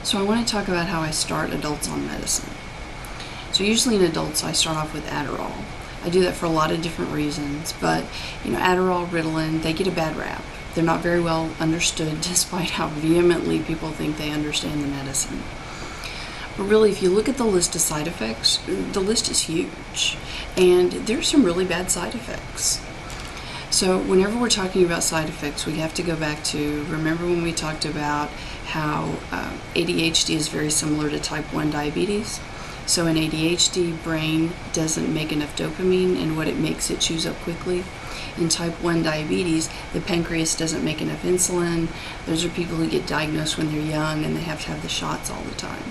So I want to talk about how I start adults on medicine. So usually in adults I start off with Adderall. I do that for a lot of different reasons, but Adderall, Ritalin, they get a bad rap. They're not very well understood despite how vehemently people think they understand the medicine. But really, if you look at the list of side effects, the list is huge, and there's some really bad side effects. So whenever we're talking about side effects, we have to go back to, remember when we talked about how ADHD is very similar to type 1 diabetes? So in ADHD, brain doesn't make enough dopamine, and what it makes it chews up quickly. In type 1 diabetes, the pancreas doesn't make enough insulin. Those are people who get diagnosed when they're young and they have to have the shots all the time.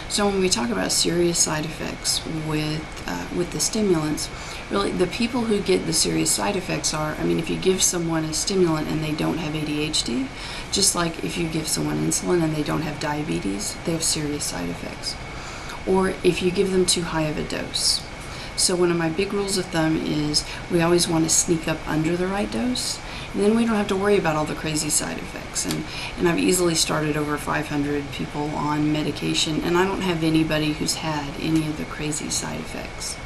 So when we talk about serious side effects with the stimulants, really the people who get the serious side effects are, if you give someone a stimulant and they don't have ADHD, just like if you give someone insulin and they don't have diabetes, they have serious side effects. Or if you give them too high of a dose. So one of my big rules of thumb is we always want to sneak up under the right dose, and then we don't have to worry about all the crazy side effects. And I've easily started over 500 people on medication, and I don't have anybody who's had any of the crazy side effects.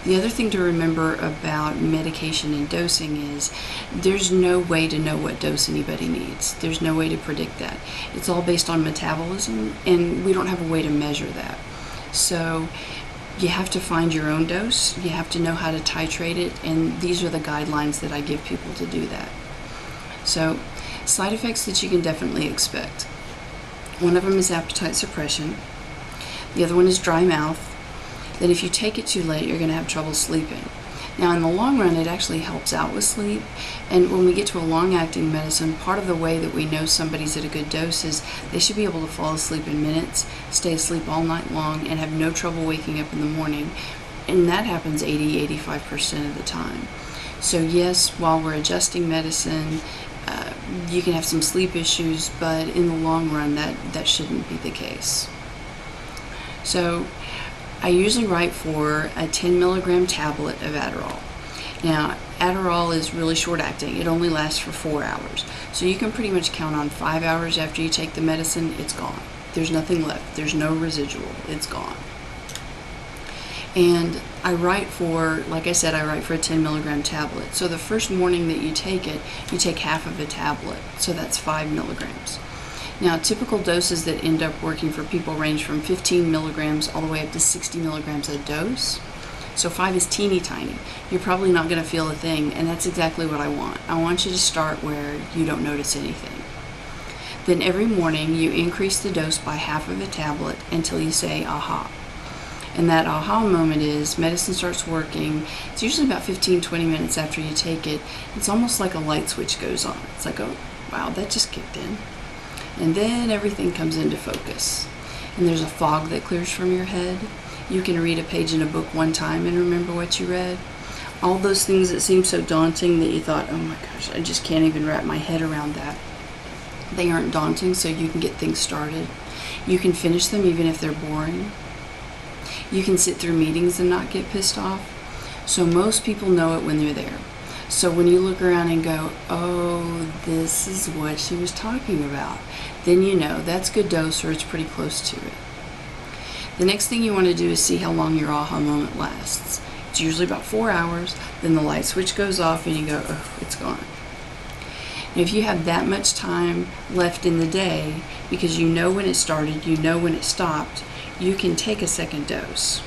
The other thing to remember about medication and dosing is there's no way to know what dose anybody needs. There's no way to predict that. It's all based on metabolism, and we don't have a way to measure that. So you have to find your own dose, you have to know how to titrate it, and these are the guidelines that I give people to do that. So, side effects that you can definitely expect. One of them is appetite suppression. The other one is dry mouth. Then if you take it too late, you're going to have trouble sleeping. Now in the long run, it actually helps out with sleep, and when we get to a long-acting medicine, part of the way that we know somebody's at a good dose is they should be able to fall asleep in minutes, stay asleep all night long, and have no trouble waking up in the morning, and that happens 80-85% of the time. So yes, while we're adjusting medicine, you can have some sleep issues, but in the long run, that shouldn't be the case. So I usually write for a 10 milligram tablet of Adderall. Now, Adderall is really short acting. It only lasts for 4 hours. So you can pretty much count on 5 hours after you take the medicine, it's gone. There's nothing left. There's no residual. It's gone. And I write for, like I said, I write for a 10 milligram tablet. So the first morning that you take it, you take half of a tablet. So that's 5 milligrams. Now, typical doses that end up working for people range from 15 milligrams all the way up to 60 milligrams a dose. So 5 is teeny tiny. You're probably not going to feel a thing, and that's exactly what I want. I want you to start where you don't notice anything. Then every morning you increase the dose by half of a tablet until you say aha. And that aha moment is medicine starts working. It's usually about 15-20 minutes after you take it. It's almost like a light switch goes on. It's like, oh, wow, that just kicked in. And then everything comes into focus. And there's a fog that clears from your head. You can read a page in a book one time and remember what you read. All those things that seem so daunting that you thought, oh my gosh, I just can't even wrap my head around that. They aren't daunting, so you can get things started. You can finish them even if they're boring. You can sit through meetings and not get pissed off. So most people know it when they're there. So when you look around and go, oh, this is what she was talking about, then you know that's good dose or it's pretty close to it. The next thing you want to do is see how long your aha moment lasts. It's usually about 4 hours, then the light switch goes off and you go, oh, it's gone. And if you have that much time left in the day, because you know when it started, you know when it stopped, you can take a second dose.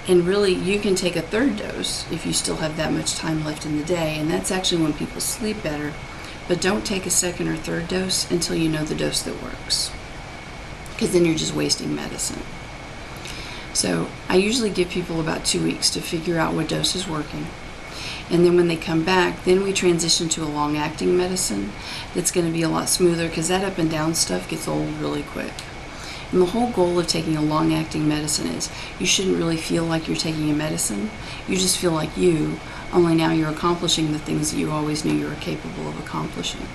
And really, you can take a third dose if you still have that much time left in the day, and that's actually when people sleep better. But don't take a second or third dose until you know the dose that works, because then you're just wasting medicine. So I usually give people about 2 weeks to figure out what dose is working. And then when they come back, then we transition to a long-acting medicine that's going to be a lot smoother, because that up and down stuff gets old really quick. And the whole goal of taking a long-acting medicine is you shouldn't really feel like you're taking a medicine. You just feel like you, only now you're accomplishing the things that you always knew you were capable of accomplishing.